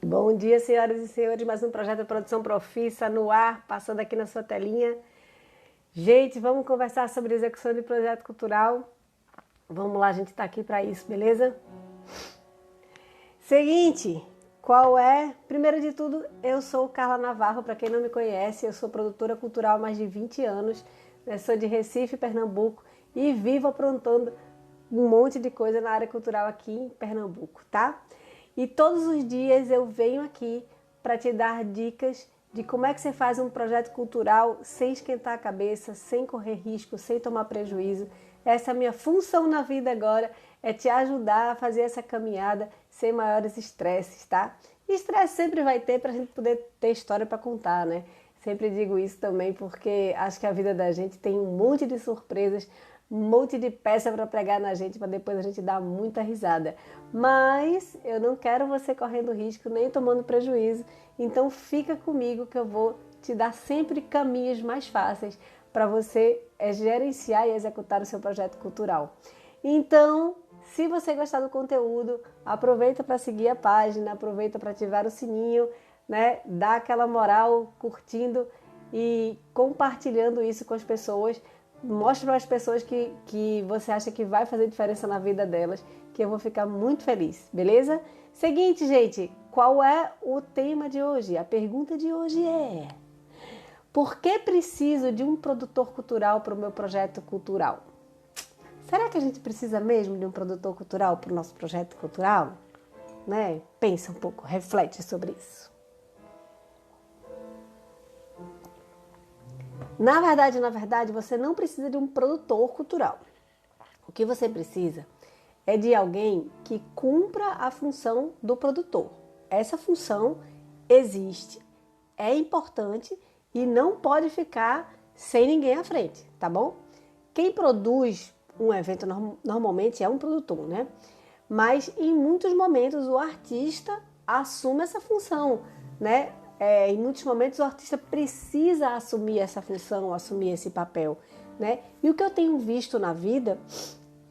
Bom dia, senhoras e senhores, mais um projeto de produção Profissa no ar, passando aqui na sua telinha. Gente, vamos conversar sobre execução de projeto cultural. Vamos lá, a gente está aqui para isso, beleza? Seguinte, Primeiro de tudo, eu sou Carla Navarro, para quem não me conhece, eu sou produtora cultural há mais de 20 anos, né? Sou de Recife, Pernambuco e vivo aprontando um monte de coisa na área cultural aqui em Pernambuco, tá? E todos os dias eu venho aqui para te dar dicas de como é que você faz um projeto cultural sem esquentar a cabeça, sem correr risco, sem tomar prejuízo. Essa é a minha função na vida agora, é te ajudar a fazer essa caminhada sem maiores estresses, tá? E estresse sempre vai ter para a gente poder ter história para contar, né? Sempre digo isso também porque acho que a vida da gente tem um monte de surpresas, um monte de peça para pregar na gente, para depois a gente dar muita risada. Mas eu não quero você correndo risco, nem tomando prejuízo. Então fica comigo que eu vou te dar sempre caminhos mais fáceis para você gerenciar e executar o seu projeto cultural. Então, se você gostar do conteúdo, aproveita para seguir a página, aproveita para ativar o sininho, né? Dá aquela moral curtindo e compartilhando isso com as pessoas. Mostre para as pessoas que você acha que vai fazer diferença na vida delas, que eu vou ficar muito feliz, beleza? Seguinte, gente, qual é o tema de hoje? A pergunta de hoje é: por que preciso de um produtor cultural para o meu projeto cultural? Será que a gente precisa mesmo de um produtor cultural para o nosso projeto cultural? Né? Pensa um pouco, reflete sobre isso. Na verdade, você não precisa de um produtor cultural. O que você precisa é de alguém que cumpra a função do produtor. Essa função existe, é importante e não pode ficar sem ninguém à frente, tá bom? Quem produz um evento normalmente é um produtor, né? Mas em muitos momentos o artista assume essa função, né? Em muitos momentos o artista precisa assumir essa função, assumir esse papel, né? E o que eu tenho visto na vida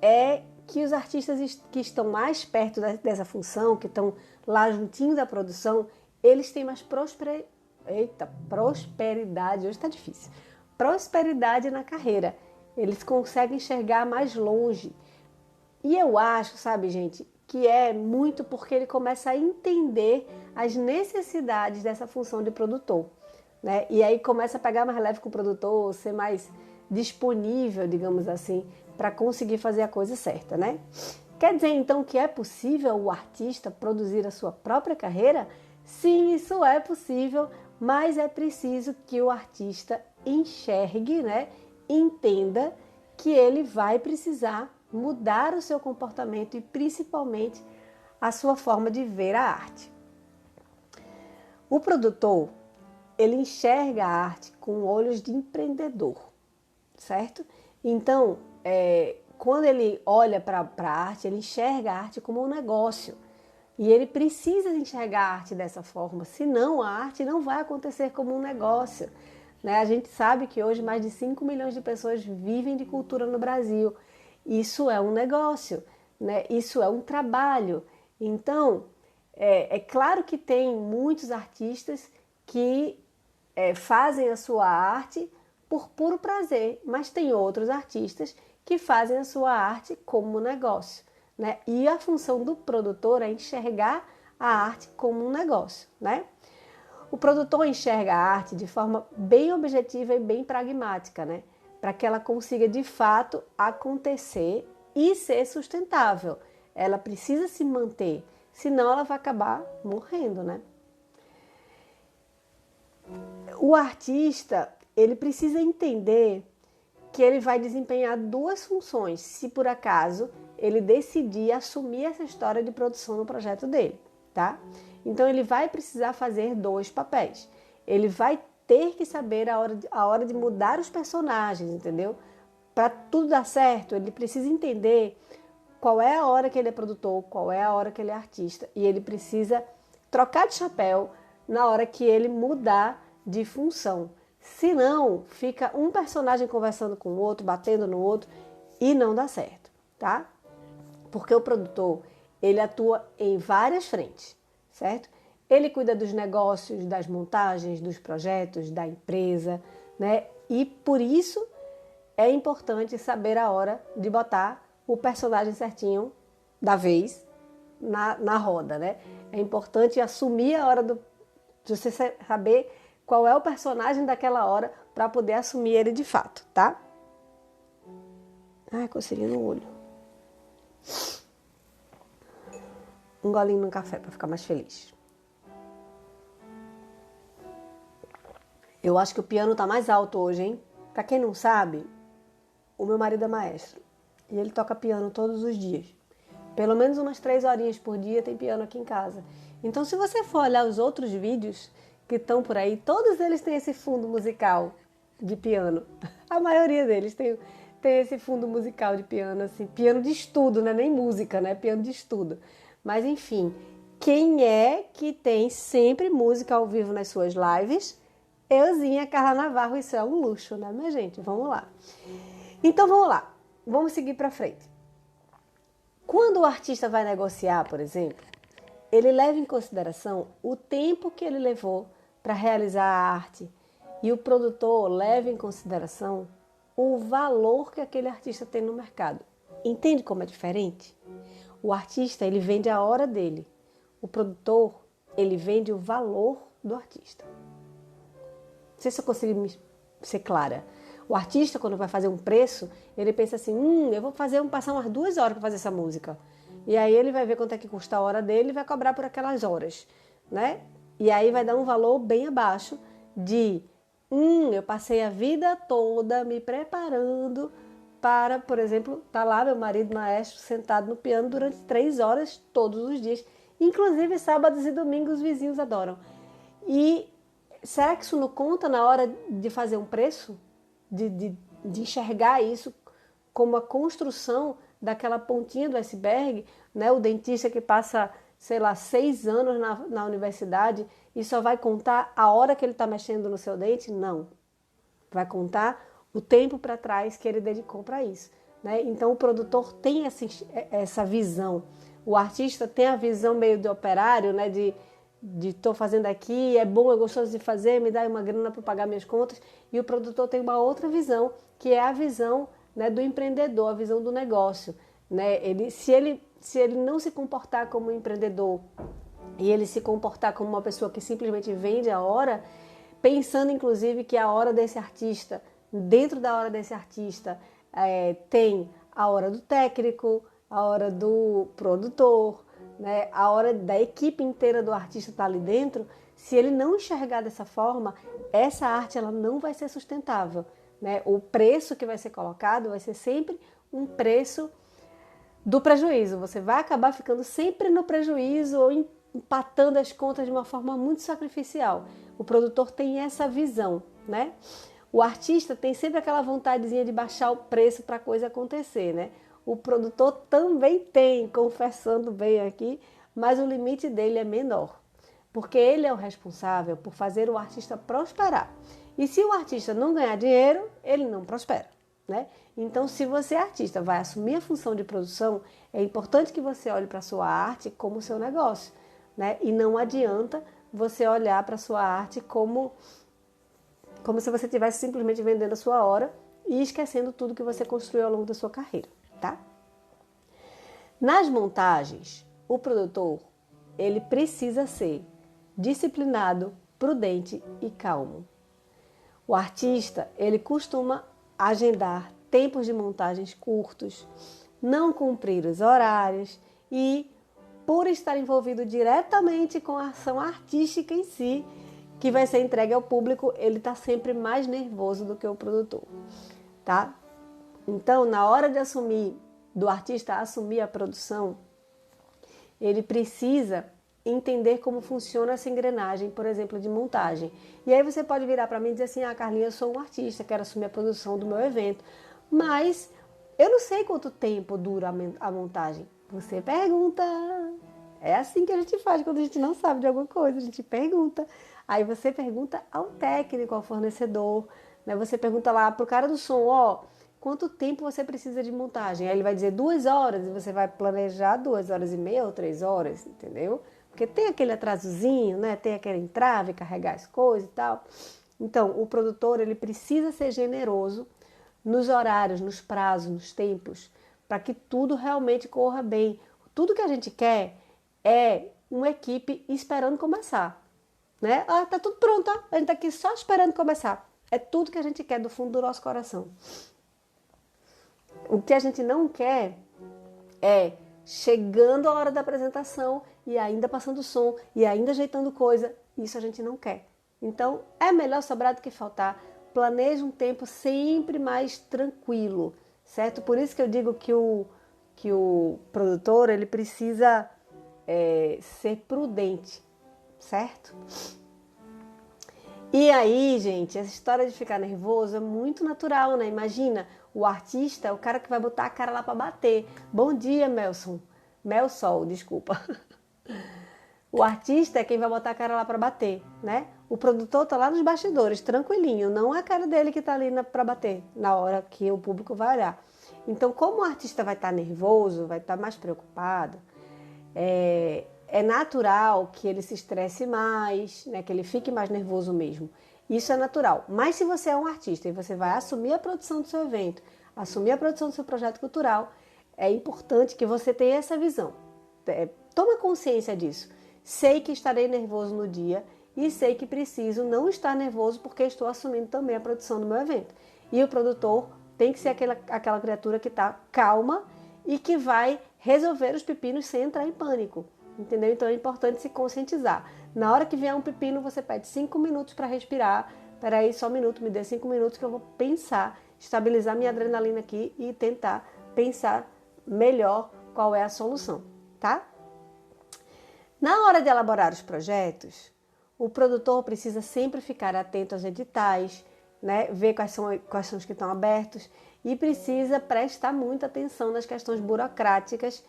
é que os artistas que estão mais perto dessa função, que estão lá juntinho da produção, eles têm mais prosperidade, hoje está difícil, prosperidade na carreira. Eles conseguem enxergar mais longe. E eu acho, sabe, gente, que é muito porque ele começa a entender as necessidades dessa função de produtor, né? E aí começa a pegar mais leve com o produtor, ser mais disponível, digamos assim, para conseguir fazer a coisa certa, né? Quer dizer, então, que é possível o artista produzir a sua própria carreira? Sim, isso é possível, mas é preciso que o artista enxergue, né? Entenda que ele vai precisar mudar o seu comportamento e principalmente a sua forma de ver a arte. O produtor, ele enxerga a arte com olhos de empreendedor, certo? Então, quando ele olha para a arte, ele enxerga a arte como um negócio. E ele precisa enxergar a arte dessa forma, senão a arte não vai acontecer como um negócio. Né? A gente sabe que hoje mais de 5 milhões de pessoas vivem de cultura no Brasil. Isso é um negócio, né? Isso é um trabalho. Então, é claro que tem muitos artistas que fazem a sua arte por puro prazer, mas tem outros artistas que fazem a sua arte como negócio, né? E a função do produtor é enxergar a arte como um negócio, né? O produtor enxerga a arte de forma bem objetiva e bem pragmática, né? Para que ela consiga de fato acontecer e ser sustentável. Ela precisa se manter, senão ela vai acabar morrendo, né? O artista, ele precisa entender que ele vai desempenhar duas funções, se por acaso ele decidir assumir essa história de produção no projeto dele, tá? Então ele vai precisar fazer dois papéis. Ele vai ter que saber a hora de mudar os personagens, entendeu? Para tudo dar certo, ele precisa entender qual é a hora que ele é produtor, qual é a hora que ele é artista. E ele precisa trocar de chapéu na hora que ele mudar de função. Senão, fica um personagem conversando com o outro, batendo no outro e não dá certo, tá? Porque o produtor, ele atua em várias frentes, certo? Ele cuida dos negócios, das montagens, dos projetos, da empresa, né? E por isso é importante saber a hora de botar o personagem certinho da vez na roda, né? É importante assumir a hora de você saber qual é o personagem daquela hora para poder assumir ele de fato, tá? Ai, coceirinha no olho. Um golinho no café para ficar mais feliz. Eu acho que o piano tá mais alto hoje, hein? Pra quem não sabe, o meu marido é maestro e ele toca piano todos os dias. Pelo menos umas 3 horinhas por dia tem piano aqui em casa. Então, se você for olhar os outros vídeos que estão por aí, todos eles têm esse fundo musical de piano. A maioria deles tem esse fundo musical de piano, assim, piano de estudo, não é nem música, né? Piano de estudo. Mas, enfim, quem é que tem sempre música ao vivo nas suas lives? Euzinha, Carla Navarro, isso é um luxo, né, minha gente? Vamos lá. Então, vamos lá. Vamos seguir para frente. Quando o artista vai negociar, por exemplo, ele leva em consideração o tempo que ele levou para realizar a arte e o produtor leva em consideração o valor que aquele artista tem no mercado. Entende como é diferente? O artista, ele vende a hora dele. O produtor, ele vende o valor do artista. Não sei se eu consigo ser clara. O artista, quando vai fazer um preço, ele pensa assim, eu vou passar umas 2 horas para fazer essa música. E aí ele vai ver quanto é que custa a hora dele e vai cobrar por aquelas horas, né? E aí vai dar um valor bem abaixo de, eu passei a vida toda me preparando para, por exemplo, tá lá meu marido maestro sentado no piano durante 3 horas todos os dias. Inclusive sábados e domingos os vizinhos adoram. E será que isso não conta na hora de fazer um preço? De enxergar isso como a construção daquela pontinha do iceberg, né? O dentista que passa, sei lá, 6 anos na universidade e só vai contar a hora que ele está mexendo no seu dente? Não. Vai contar o tempo para trás que ele dedicou para isso, né? Então o produtor tem essa visão. O artista tem a visão meio de operário, né? De estou fazendo aqui, é bom, é gostoso de fazer, me dá uma grana para pagar minhas contas. E o produtor tem uma outra visão, que é a visão, né, do empreendedor, a visão do negócio, né? Se ele não se comportar como um empreendedor e ele se comportar como uma pessoa que simplesmente vende a hora, pensando inclusive que a hora desse artista, dentro da hora desse artista, tem a hora do técnico, a hora do produtor, né, a hora da equipe inteira do artista estar ali dentro. Se ele não enxergar dessa forma, essa arte ela não vai ser sustentável, né? O preço que vai ser colocado vai ser sempre um preço do prejuízo. Você vai acabar ficando sempre no prejuízo ou empatando as contas de uma forma muito sacrificial. O produtor tem essa visão, né? O artista tem sempre aquela vontadezinha de baixar o preço para a coisa acontecer, né? O produtor também tem, confessando bem aqui, mas o limite dele é menor, porque ele é o responsável por fazer o artista prosperar. E se o artista não ganhar dinheiro, ele não prospera, né? Então, se você é artista, vai assumir a função de produção, é importante que você olhe para a sua arte como seu negócio, né? E não adianta você olhar para a sua arte como se você estivesse simplesmente vendendo a sua hora e esquecendo tudo que você construiu ao longo da sua carreira, tá? Nas montagens, o produtor, ele precisa ser disciplinado, prudente e calmo. O artista, ele costuma agendar tempos de montagens curtos, não cumprir os horários e, por estar envolvido diretamente com a ação artística em si, que vai ser entregue ao público, ele está sempre mais nervoso do que o produtor, tá? Então, na hora do artista assumir a produção, ele precisa entender como funciona essa engrenagem, por exemplo, de montagem. E aí você pode virar para mim e dizer assim, Carlinha, eu sou um artista, quero assumir a produção do meu evento, mas eu não sei quanto tempo dura a montagem. Você pergunta. É assim que a gente faz quando a gente não sabe de alguma coisa, a gente pergunta. Aí você pergunta ao técnico, ao fornecedor, né? Você pergunta lá pro cara do som, quanto tempo você precisa de montagem? Aí ele vai dizer 2 horas e você vai planejar 2 horas e meia ou 3 horas, entendeu? Porque tem aquele atrasozinho, né? Tem aquele entrave, carregar as coisas e tal. Então, o produtor, ele precisa ser generoso nos horários, nos prazos, nos tempos, para que tudo realmente corra bem. Tudo que a gente quer é uma equipe esperando começar, né? Ah, tá tudo pronto, ó. A gente tá aqui só esperando começar. É tudo que a gente quer do fundo do nosso coração. O que a gente não quer é chegando a hora da apresentação e ainda passando som e ainda ajeitando coisa. Isso a gente não quer. Então, é melhor sobrar do que faltar. Planeje um tempo sempre mais tranquilo, certo? Por isso que eu digo que o produtor ele precisa ser prudente, certo? E aí, gente, essa história de ficar nervoso é muito natural, né? Imagina, o artista é o cara que vai botar a cara lá para bater. Bom dia, Melson. Melsol, desculpa. O artista é quem vai botar a cara lá para bater, né? O produtor tá lá nos bastidores, tranquilinho, não é a cara dele que tá ali para bater na hora que o público vai olhar. Então, como o artista vai estar nervoso, vai estar mais preocupado, é natural que ele se estresse mais, né? Que ele fique mais nervoso mesmo. Isso é natural. Mas se você é um artista e você vai assumir a produção do seu evento, assumir a produção do seu projeto cultural, é importante que você tenha essa visão. Toma consciência disso. Sei que estarei nervoso no dia e sei que preciso não estar nervoso porque estou assumindo também a produção do meu evento. E o produtor tem que ser aquela criatura que está calma e que vai resolver os pepinos sem entrar em pânico. Entendeu? Então é importante se conscientizar. Na hora que vier um pepino, você pede 5 minutos para respirar. Peraí, só um minuto, me dê 5 minutos que eu vou pensar, estabilizar minha adrenalina aqui e tentar pensar melhor qual é a solução, tá? Na hora de elaborar os projetos, o produtor precisa sempre ficar atento aos editais, né? Ver quais são os que estão abertos e precisa prestar muita atenção nas questões burocráticas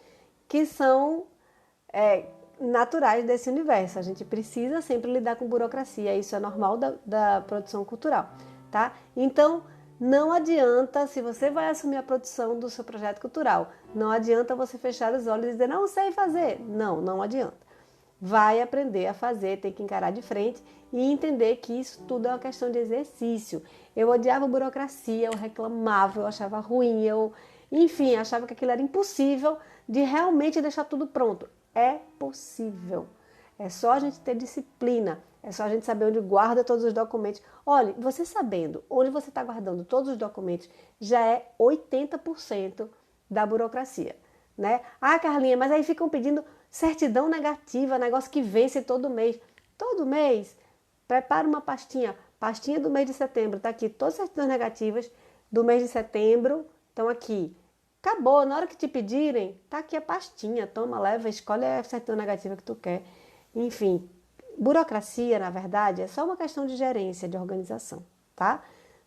que são naturais desse universo. A gente precisa sempre lidar com burocracia, isso é normal da produção cultural, tá? Então, não adianta, se você vai assumir a produção do seu projeto cultural, não adianta você fechar os olhos e dizer, não sei fazer. Não adianta. Vai aprender a fazer, tem que encarar de frente e entender que isso tudo é uma questão de exercício. Eu odiava a burocracia, eu reclamava, eu achava ruim, enfim, achava que aquilo era impossível de realmente deixar tudo pronto. É possível. É só a gente ter disciplina, é só a gente saber onde guarda todos os documentos. Olha, você sabendo onde você está guardando todos os documentos já é 80% da burocracia, né? Ah, Carlinha, mas aí ficam pedindo certidão negativa, negócio que vence todo mês. Todo mês, prepara uma pastinha do mês de setembro, tá aqui, todas as certidões negativas do mês de setembro estão aqui. Acabou, na hora que te pedirem, tá aqui a pastinha, toma, leva, escolhe a certidão negativa que tu quer. Enfim, burocracia, na verdade, é só uma questão de gerência, de organização, tá?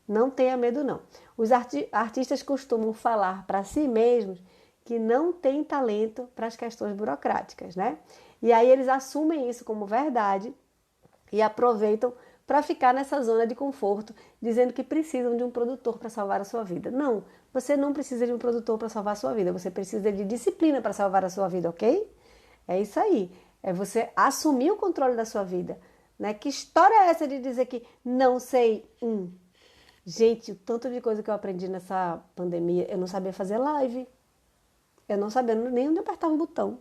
Não tenha medo, não. Os artistas costumam falar para si mesmos que não têm talento para as questões burocráticas, né? E aí eles assumem isso como verdade e aproveitam para ficar nessa zona de conforto, dizendo que precisam de um produtor para salvar a sua vida. Não, você não precisa de um produtor para salvar a sua vida, você precisa de disciplina para salvar a sua vida, ok? É isso aí, é você assumir o controle da sua vida, né? Que história é essa de dizer que não sei? Gente, o tanto de coisa que eu aprendi nessa pandemia, eu não sabia fazer live, eu não sabia nem onde apertar um botão.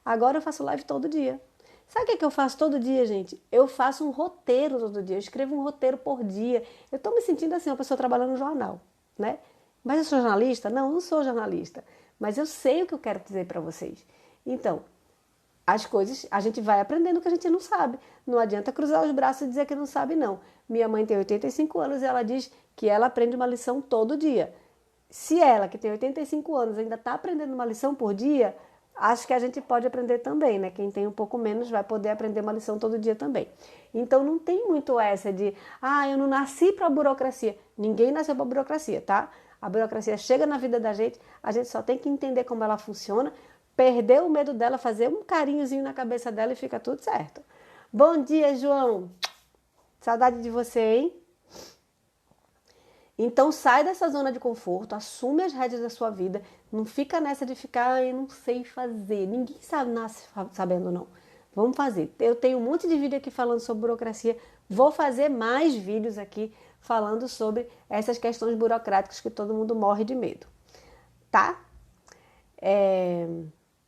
Agora eu faço live todo dia. Sabe o que eu faço todo dia, gente? Eu faço um roteiro todo dia, eu escrevo um roteiro por dia. Eu estou me sentindo assim, uma pessoa trabalhando no jornal, né? Mas eu sou jornalista? Não sou jornalista. Mas eu sei o que eu quero dizer para vocês. Então, as coisas, a gente vai aprendendo o que a gente não sabe. Não adianta cruzar os braços e dizer que não sabe, não. Minha mãe tem 85 anos e ela diz que ela aprende uma lição todo dia. Se ela, que tem 85 anos, ainda está aprendendo uma lição por dia, acho que a gente pode aprender também, né? Quem tem um pouco menos vai poder aprender uma lição todo dia também. Então não tem muito essa de, eu não nasci para a burocracia. Ninguém nasceu para a burocracia, tá? A burocracia chega na vida da gente, a gente só tem que entender como ela funciona, perder o medo dela, fazer um carinhozinho na cabeça dela e fica tudo certo. Bom dia, João! Saudade de você, hein? Então sai dessa zona de conforto, assume as rédeas da sua vida, não fica nessa de ficar, eu não sei fazer. Ninguém sabe, nasce sabendo, não. Vamos fazer. Eu tenho um monte de vídeo aqui falando sobre burocracia. Vou fazer mais vídeos aqui falando sobre essas questões burocráticas que todo mundo morre de medo, tá?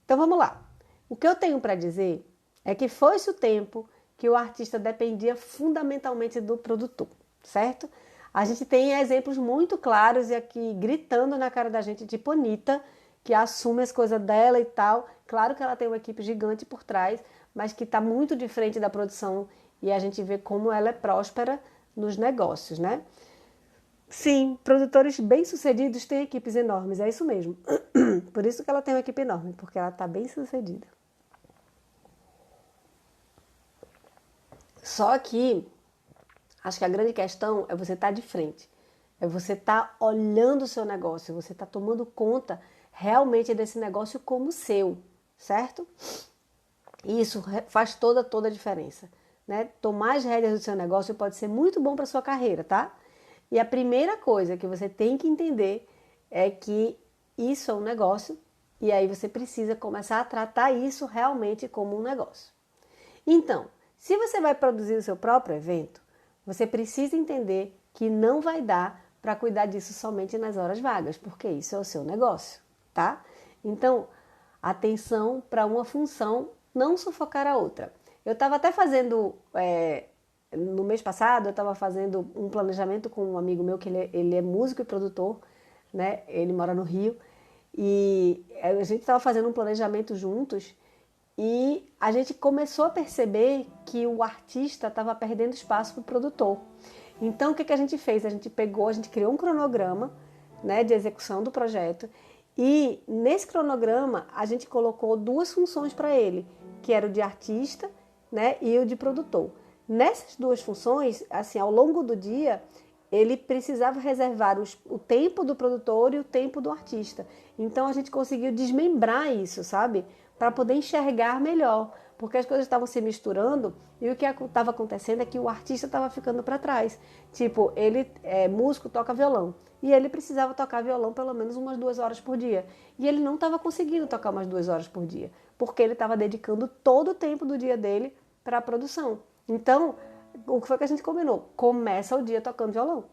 Então vamos lá. O que eu tenho para dizer é que foi-se o tempo que o artista dependia fundamentalmente do produtor, certo? A gente tem exemplos muito claros e aqui gritando na cara da gente, tipo Anitta, que assume as coisas dela e tal. Claro que ela tem uma equipe gigante por trás, mas que está muito de frente da produção e a gente vê como ela é próspera nos negócios, né? Sim, produtores bem-sucedidos têm equipes enormes, é isso mesmo. Por isso que ela tem uma equipe enorme, porque ela está bem-sucedida. Só que acho que a grande questão é você estar de frente, é você estar olhando o seu negócio, você estar tomando conta realmente desse negócio como seu, certo? E isso faz toda a diferença, né? Tomar as rédeas do seu negócio pode ser muito bom para sua carreira, tá? E a primeira coisa que você tem que entender é que isso é um negócio e aí você precisa começar a tratar isso realmente como um negócio. Então, se você vai produzir o seu próprio evento, você precisa entender que não vai dar para cuidar disso somente nas horas vagas, porque isso é o seu negócio, tá? Então, atenção para uma função não sufocar a outra. Eu estava até fazendo, no mês passado, eu estava fazendo um planejamento com um amigo meu, que ele é músico e produtor, né? Ele mora no Rio, e a gente estava fazendo um planejamento juntos, e a gente começou a perceber que o artista estava perdendo espaço para o produtor. Então, o que a gente fez? A gente criou um cronograma, né, de execução do projeto, e nesse cronograma a gente colocou duas funções para ele, que era o de artista, né, e o de produtor. Nessas duas funções, assim, ao longo do dia, ele precisava reservar o tempo do produtor e o tempo do artista. Então, a gente conseguiu desmembrar isso, sabe? Para poder enxergar melhor, porque as coisas estavam se misturando e o que estava acontecendo é que o artista estava ficando para trás. Tipo, ele é músico, toca violão, e ele precisava tocar violão pelo menos umas 2 horas por dia. E ele não estava conseguindo tocar umas 2 horas por dia, porque ele estava dedicando todo o tempo do dia dele para a produção. Então, o que foi que a gente combinou? Começa o dia tocando violão,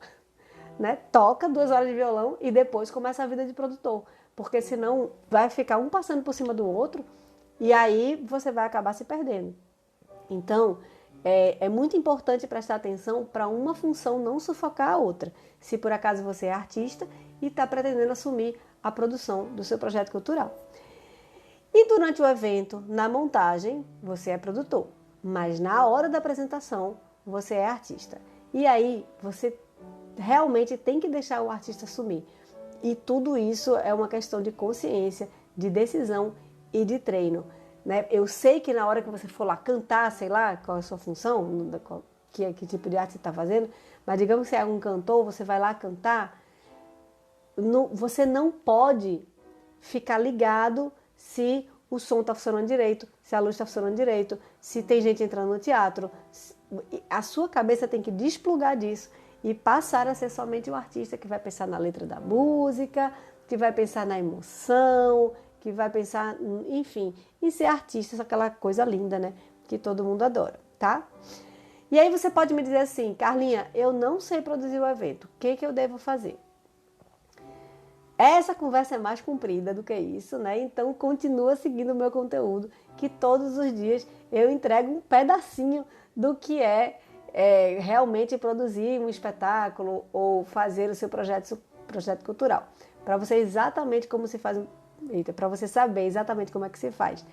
né? Toca 2 horas de violão e depois começa a vida de produtor, porque senão vai ficar um passando por cima do outro e aí você vai acabar se perdendo. Então, é muito importante prestar atenção para uma função não sufocar a outra. Se por acaso você é artista e está pretendendo assumir a produção do seu projeto cultural. E durante o evento, na montagem, você é produtor, mas na hora da apresentação, você é artista. E aí, você realmente tem que deixar o artista assumir. E tudo isso é uma questão de consciência, de decisão e de treino, né? Eu sei que na hora que você for lá cantar, sei lá, qual é a sua função, que tipo de arte você está fazendo, mas digamos que você é um cantor, você vai lá cantar, você não pode ficar ligado se o som está funcionando direito, se a luz está funcionando direito, se tem gente entrando no teatro. A sua cabeça tem que desplugar disso e passar a ser somente o artista que vai pensar na letra da música, que vai pensar na emoção, que vai pensar, enfim, em ser artista, aquela coisa linda, né? Que todo mundo adora, tá? E aí você pode me dizer assim, Carlinha, eu não sei produzir o evento, o que eu devo fazer? Essa conversa é mais comprida do que isso, né? Então continua seguindo o meu conteúdo, que todos os dias eu entrego um pedacinho do que é realmente produzir um espetáculo ou fazer o seu projeto cultural. Para você exatamente como se faz, para você saber exatamente como é que se faz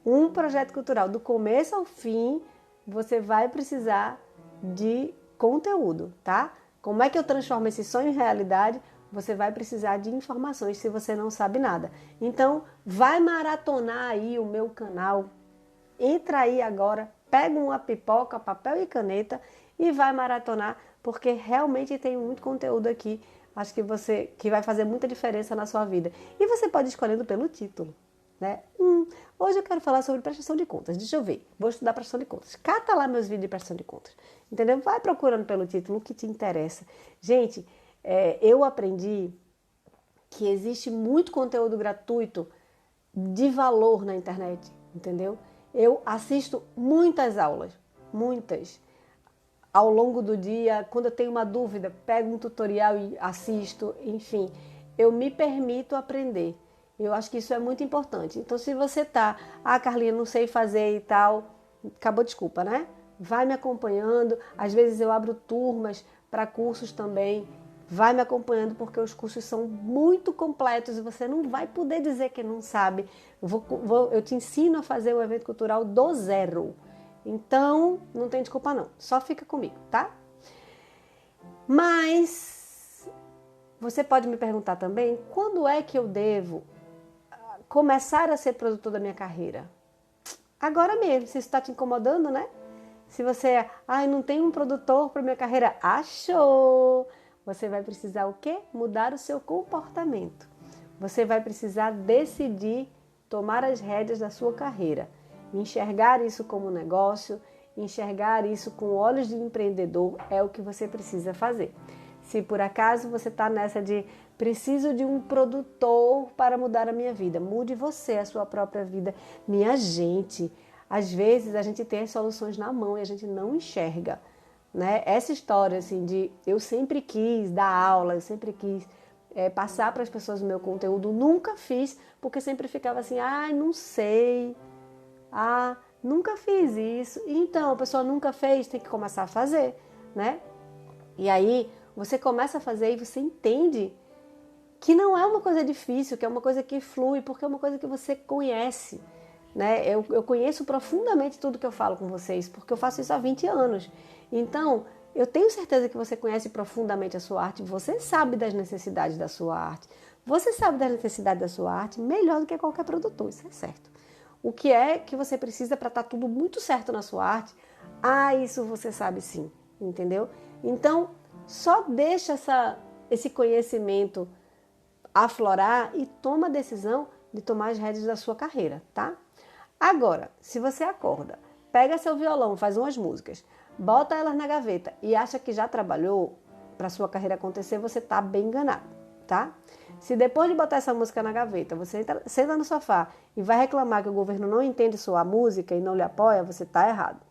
um projeto cultural do começo ao fim, você vai precisar de conteúdo, tá? Como é que eu transformo esse sonho em realidade? Você vai precisar de informações se você não sabe nada. Então, vai maratonar aí o meu canal. Entra aí agora, pega uma pipoca, papel e caneta e vai maratonar, porque realmente tem muito conteúdo aqui. Acho que vai fazer muita diferença na sua vida. E você pode ir escolhendo pelo título, né? Hoje eu quero falar sobre prestação de contas. Deixa eu ver. Vou estudar prestação de contas. Cata lá meus vídeos de prestação de contas. Entendeu? Vai procurando pelo título o que te interessa. Gente, eu aprendi que existe muito conteúdo gratuito de valor na internet, entendeu? Eu assisto muitas aulas, muitas. Ao longo do dia, quando eu tenho uma dúvida, pego um tutorial e assisto, enfim. Eu me permito aprender. Eu acho que isso é muito importante. Então, se você tá, Carlinha, não sei fazer e tal, acabou, desculpa, né? Vai me acompanhando. Às vezes eu abro turmas para cursos também. Vai me acompanhando porque os cursos são muito completos e você não vai poder dizer que não sabe. Eu te ensino a fazer o evento cultural do zero. Então, não tem desculpa não. Só fica comigo, tá? Mas você pode me perguntar também, quando é que eu devo começar a ser produtor da minha carreira? Agora mesmo, se isso está te incomodando, né? Se você, não tem um produtor para minha carreira, achou! Você vai precisar o quê? Mudar o seu comportamento. Você vai precisar decidir tomar as rédeas da sua carreira. Enxergar isso como negócio, enxergar isso com olhos de empreendedor é o que você precisa fazer. Se por acaso você está nessa de preciso de um produtor para mudar a minha vida, mude você a sua própria vida. Minha gente, às vezes a gente tem as soluções na mão e a gente não enxerga, né? Essa história assim de eu sempre quis dar aula, eu sempre quis passar para as pessoas o meu conteúdo, nunca fiz, porque sempre ficava assim, não sei, nunca fiz isso. Então, a pessoa nunca fez, tem que começar a fazer, né? E aí, você começa a fazer e você entende que não é uma coisa difícil, que é uma coisa que flui, porque é uma coisa que você conhece, né? Eu conheço profundamente tudo que eu falo com vocês, porque eu faço isso há 20 anos. Então, eu tenho certeza que você conhece profundamente a sua arte, você sabe das necessidades da sua arte. Você sabe das necessidades da sua arte melhor do que qualquer produtor, isso é certo. O que é que você precisa para estar tudo muito certo na sua arte? Isso você sabe sim, entendeu? Então, só deixa esse conhecimento aflorar e toma a decisão de tomar as rédeas da sua carreira, tá? Agora, se você acorda, pega seu violão, faz umas músicas, bota elas na gaveta e acha que já trabalhou para sua carreira acontecer, você tá bem enganado, tá? Se depois de botar essa música na gaveta, você senta no sofá e vai reclamar que o governo não entende sua música e não lhe apoia, você tá errado.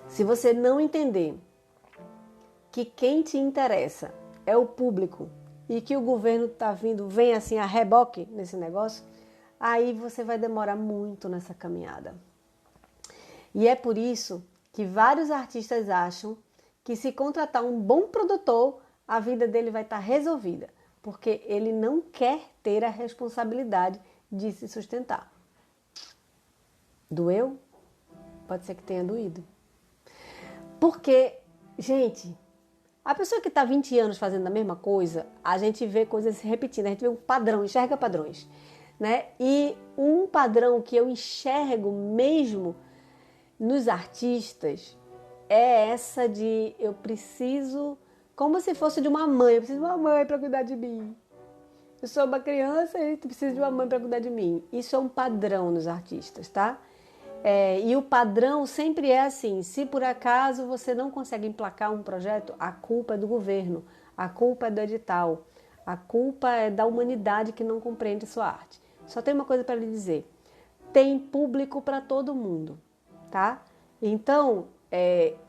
Se você não entender que quem te interessa é o público e que o governo vem assim a reboque nesse negócio, aí você vai demorar muito nessa caminhada. E é por isso que vários artistas acham que se contratar um bom produtor, a vida dele vai estar resolvida, porque ele não quer ter a responsabilidade de se sustentar. Doeu? Pode ser que tenha doído. Porque, gente, a pessoa que está 20 anos fazendo a mesma coisa, a gente vê coisas se repetindo, a gente vê um padrão, enxerga padrões, né? E um padrão que eu enxergo mesmo nos artistas é essa de eu preciso, como se fosse de uma mãe, eu preciso de uma mãe para cuidar de mim. Eu sou uma criança e preciso de uma mãe para cuidar de mim. Isso é um padrão nos artistas, tá? E o padrão sempre é assim, se por acaso você não consegue emplacar um projeto, a culpa é do governo, a culpa é do edital, a culpa é da humanidade que não compreende sua arte. Só tem uma coisa para lhe dizer, tem público para todo mundo, tá? Então,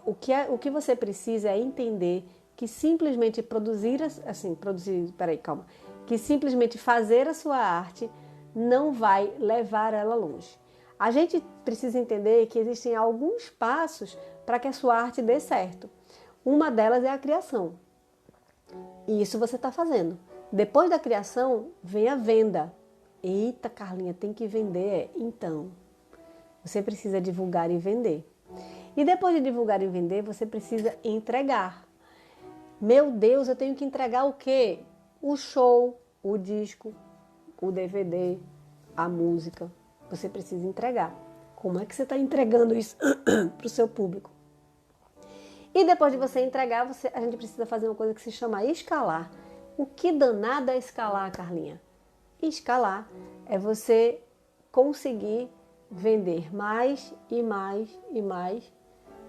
o que você precisa é entender que simplesmente que simplesmente fazer a sua arte não vai levar ela longe. A gente precisa entender que existem alguns passos para que a sua arte dê certo. Uma delas é a criação. E isso você está fazendo. Depois da criação, vem a venda. Eita, Carlinha, tem que vender. Então, você precisa divulgar e vender. E depois de divulgar e vender, você precisa entregar. Meu Deus, eu tenho que entregar o quê? O show, o disco, o DVD, a música. Você precisa entregar. Como é que você está entregando isso para o seu público? E depois de você entregar, a gente precisa fazer uma coisa que se chama escalar. O que danado é escalar, Carlinha? Escalar é você conseguir vender mais e mais e mais.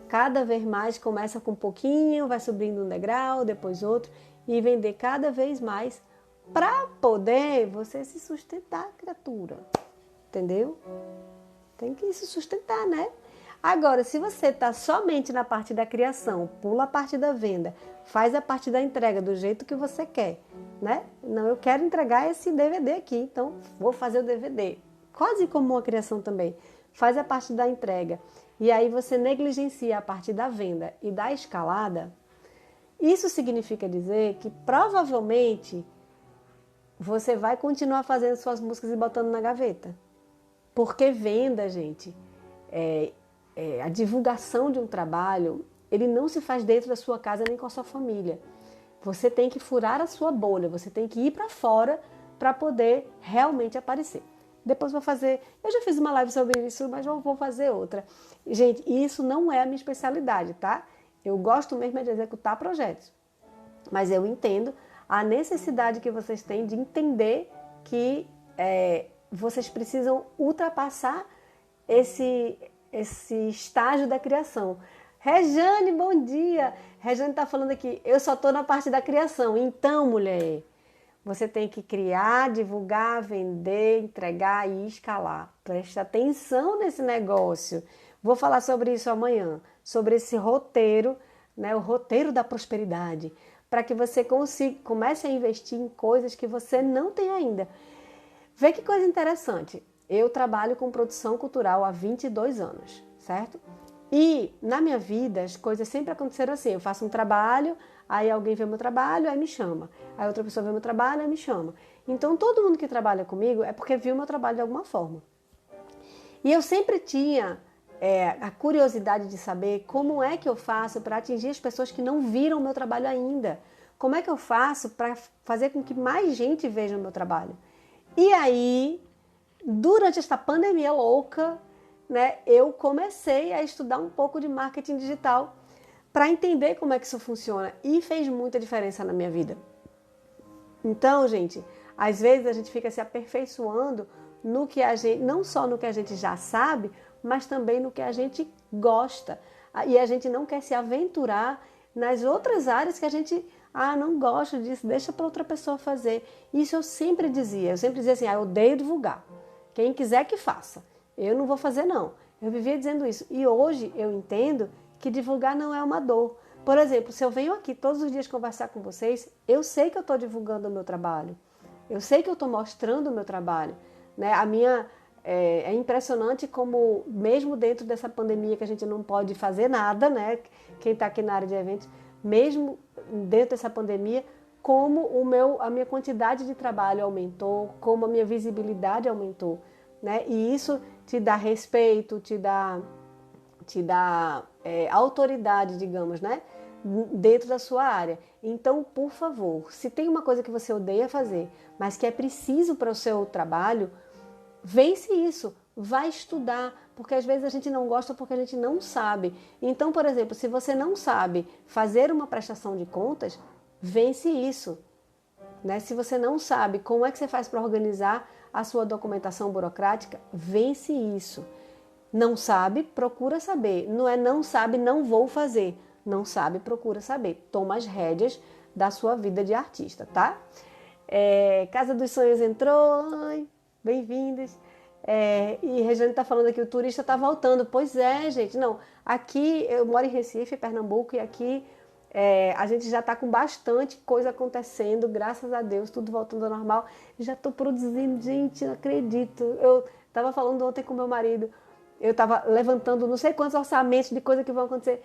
Cada vez mais, começa com um pouquinho, vai subindo um degrau, depois outro, e vender cada vez mais para poder você se sustentar, criatura. Entendeu? Tem que se sustentar, né? Agora, se você está somente na parte da criação, pula a parte da venda, faz a parte da entrega do jeito que você quer, né? Não, eu quero entregar esse DVD aqui, então vou fazer o DVD. Quase como uma criação também. Faz a parte da entrega. E aí você negligencia a parte da venda e da escalada. Isso significa dizer que provavelmente você vai continuar fazendo suas músicas e botando na gaveta. Porque venda, gente, a divulgação de um trabalho, ele não se faz dentro da sua casa nem com a sua família. Você tem que furar a sua bolha, você tem que ir para fora para poder realmente aparecer. Depois vou fazer, eu já fiz uma live sobre isso, mas eu vou fazer outra. Gente, isso não é a minha especialidade, tá? Eu gosto mesmo de executar projetos. Mas eu entendo a necessidade que vocês têm de entender que vocês precisam ultrapassar esse estágio da criação. Rejane, bom dia! Rejane está falando aqui, eu só estou na parte da criação. Então, mulher, você tem que criar, divulgar, vender, entregar e escalar. Preste atenção nesse negócio. Vou falar sobre isso amanhã, sobre esse roteiro, né, o roteiro da prosperidade, para que você comece a investir em coisas que você não tem ainda. Vê que coisa interessante. Eu trabalho com produção cultural há 22 anos, certo? E na minha vida as coisas sempre aconteceram assim. Eu faço um trabalho, aí alguém vê meu trabalho, aí me chama. Aí outra pessoa vê meu trabalho, aí me chama. Então todo mundo que trabalha comigo é porque viu meu trabalho de alguma forma. E eu sempre tinha a curiosidade de saber como é que eu faço para atingir as pessoas que não viram o meu trabalho ainda. Como é que eu faço para fazer com que mais gente veja o meu trabalho? E aí, durante esta pandemia louca, né, eu comecei a estudar um pouco de marketing digital para entender como é que isso funciona e fez muita diferença na minha vida. Então, gente, às vezes a gente fica se aperfeiçoando no que a gente, não só no que a gente já sabe, mas também no que a gente gosta. E a gente não quer se aventurar nas outras áreas que a gente não gosto disso, deixa para outra pessoa fazer. Isso eu sempre dizia assim, eu odeio divulgar. Quem quiser que faça. Eu não vou fazer não. Eu vivia dizendo isso. E hoje eu entendo que divulgar não é uma dor. Por exemplo, se eu venho aqui todos os dias conversar com vocês, eu sei que eu estou divulgando o meu trabalho. Eu sei que eu estou mostrando o meu trabalho. Né? É impressionante como, mesmo dentro dessa pandemia que a gente não pode fazer nada, né? Quem está aqui na área de eventos, mesmo dentro dessa pandemia, como a minha quantidade de trabalho aumentou, como a minha visibilidade aumentou. Né? E isso te dá respeito, te dá autoridade, digamos, né? Dentro da sua área. Então, por favor, se tem uma coisa que você odeia fazer, mas que é preciso para o seu trabalho, vence isso, vai estudar, porque às vezes a gente não gosta porque a gente não sabe. Então, por exemplo, se você não sabe fazer uma prestação de contas, vence isso. Né? Se você não sabe como é que você faz para organizar a sua documentação burocrática, vence isso. Não sabe, procura saber. Não sabe, não vou fazer. Não sabe, procura saber. Toma as rédeas da sua vida de artista, tá? Casa dos Sonhos entrou. Ai, bem-vindos. E Regiane está falando aqui, o turista está voltando. Pois é, gente. Não, aqui eu moro em Recife, Pernambuco, e aqui a gente já está com bastante coisa acontecendo, graças a Deus, tudo voltando ao normal. Já estou produzindo, gente, não acredito. Eu estava falando ontem com meu marido, eu estava levantando não sei quantos orçamentos de coisa que vão acontecer.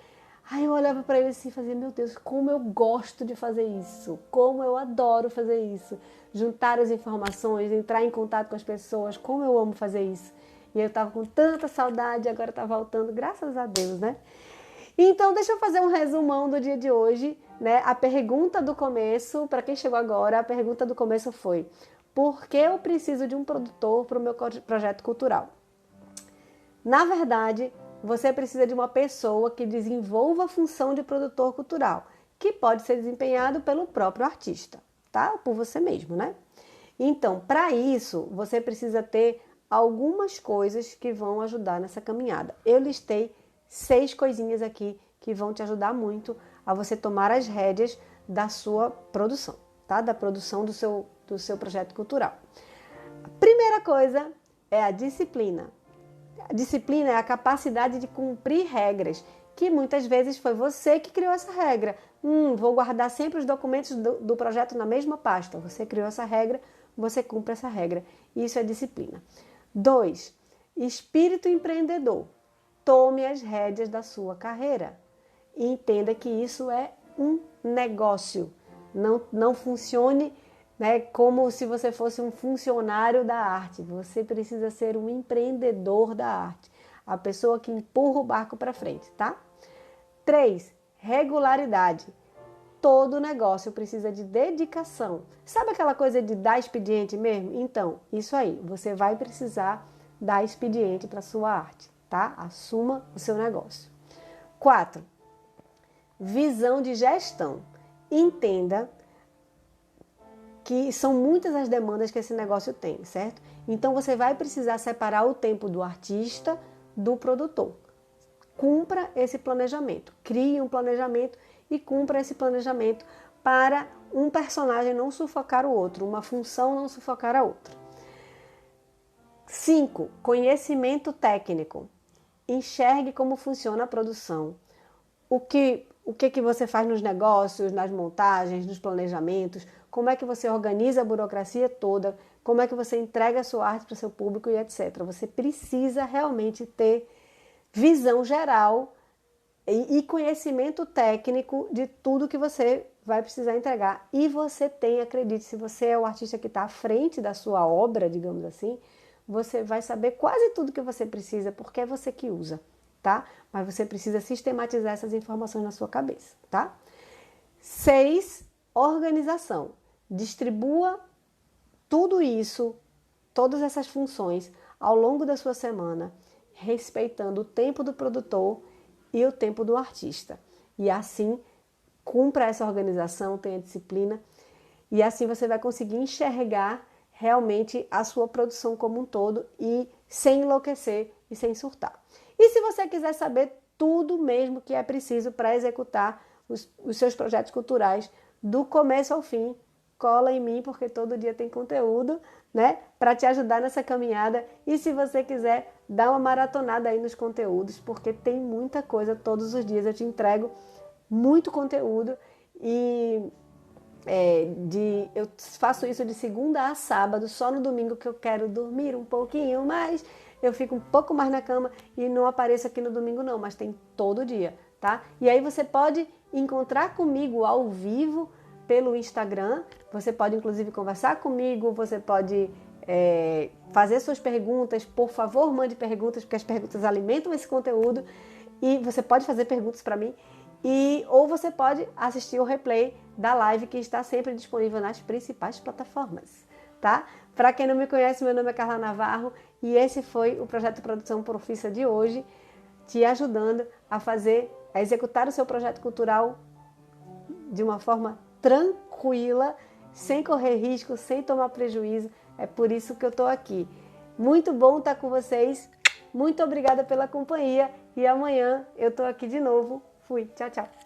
Aí eu olhava para ele assim e fazia, meu Deus, como eu gosto de fazer isso, como eu adoro fazer isso. Juntar as informações, entrar em contato com as pessoas, como eu amo fazer isso. E eu estava com tanta saudade, agora está voltando, graças a Deus, né? Então, deixa eu fazer um resumão do dia de hoje, né? A pergunta do começo, para quem chegou agora, a pergunta do começo foi: por que eu preciso de um produtor para o meu projeto cultural? Na verdade, você precisa de uma pessoa que desenvolva a função de produtor cultural, que pode ser desempenhado pelo próprio artista, tá? Por você mesmo, né? Então, para isso, você precisa ter algumas coisas que vão ajudar nessa caminhada. Eu listei 6 coisinhas aqui que vão te ajudar muito a você tomar as rédeas da sua produção, tá? Da produção do seu do seu projeto cultural. A primeira coisa é a disciplina. A disciplina é a capacidade de cumprir regras, que muitas vezes foi você que criou essa regra. Vou guardar sempre os documentos do projeto na mesma pasta. Você criou essa regra, você cumpre essa regra. Isso é disciplina. 2. Espírito empreendedor. Tome as rédeas da sua carreira. E entenda que isso é um negócio. Não funcione, né, como se você fosse um funcionário da arte. Você precisa ser um empreendedor da arte. A pessoa que empurra o barco para frente, tá? 3. Regularidade. Todo negócio precisa de dedicação. Sabe aquela coisa de dar expediente mesmo? Então, isso aí. Você vai precisar dar expediente para a sua arte, tá? Assuma o seu negócio. 4. Visão de gestão. Entenda que são muitas as demandas que esse negócio tem, certo? Então, você vai precisar separar o tempo do artista do produtor. Cumpra esse planejamento. Crie um planejamento e cumpra esse planejamento para um personagem não sufocar o outro, uma função não sufocar a outra. 5. Conhecimento técnico. Enxergue como funciona a produção. O que você faz nos negócios, nas montagens, nos planejamentos, como é que você organiza a burocracia toda, como é que você entrega a sua arte para o seu público e etc. Você precisa realmente ter visão geral e conhecimento técnico de tudo que você vai precisar entregar. E você tem, acredite, se você é o artista que está à frente da sua obra, digamos assim, você vai saber quase tudo que você precisa, porque é você que usa, tá? Mas você precisa sistematizar essas informações na sua cabeça, tá? 6, organização. Distribua tudo isso, todas essas funções, ao longo da sua semana, respeitando o tempo do produtor e o tempo do artista. E assim, cumpra essa organização, tenha disciplina, e assim você vai conseguir enxergar realmente a sua produção como um todo e sem enlouquecer e sem surtar. E se você quiser saber tudo mesmo que é preciso para executar os seus projetos culturais do começo ao fim, cola em mim, porque todo dia tem conteúdo, né, para te ajudar nessa caminhada. E se você quiser, dá uma maratonada aí nos conteúdos, porque tem muita coisa todos os dias. Eu te entrego muito conteúdo e eu faço isso de segunda a sábado, só no domingo que eu quero dormir um pouquinho mais, eu fico um pouco mais na cama e não apareço aqui no domingo não, mas tem todo dia, tá? E aí você pode encontrar comigo ao vivo pelo Instagram, você pode inclusive conversar comigo, você pode fazer suas perguntas, por favor mande perguntas, porque as perguntas alimentam esse conteúdo, e você pode fazer perguntas para mim, ou você pode assistir o replay da live que está sempre disponível nas principais plataformas, tá? Para quem não me conhece, meu nome é Carla Navarro e esse foi o projeto Produção Profissa de hoje, te ajudando a executar o seu projeto cultural de uma forma tranquila, sem correr risco, sem tomar prejuízo. É por isso que eu estou aqui. Muito bom estar com vocês, muito obrigada pela companhia e amanhã eu estou aqui de novo. Fui, tchau, tchau.